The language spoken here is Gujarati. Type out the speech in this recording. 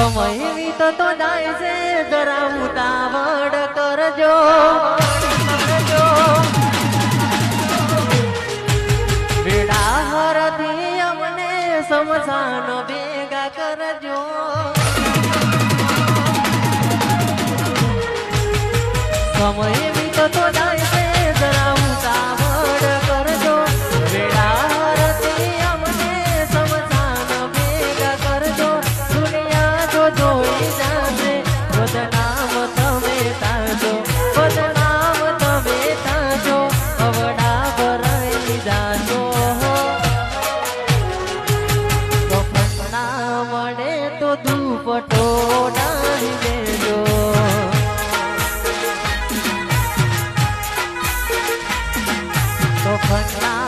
સમય વીતો તો જાય છે જરા ઉતાવળ કરજો બેડા હરથી અમને સમસાન ભેગા કરજો સમય વીતો તો જાય છે જરા ઉતાવળ કરજો બેડા હરથી અમને સમસાન ભેગા કરજો દુનિયા જો જોઈ જશે બદનામ તમે તાજો બદનામ તમે તાજો અવડા ભરાઈ જાજો કફના મળે તો દુપટો ડાળી દેજો કફના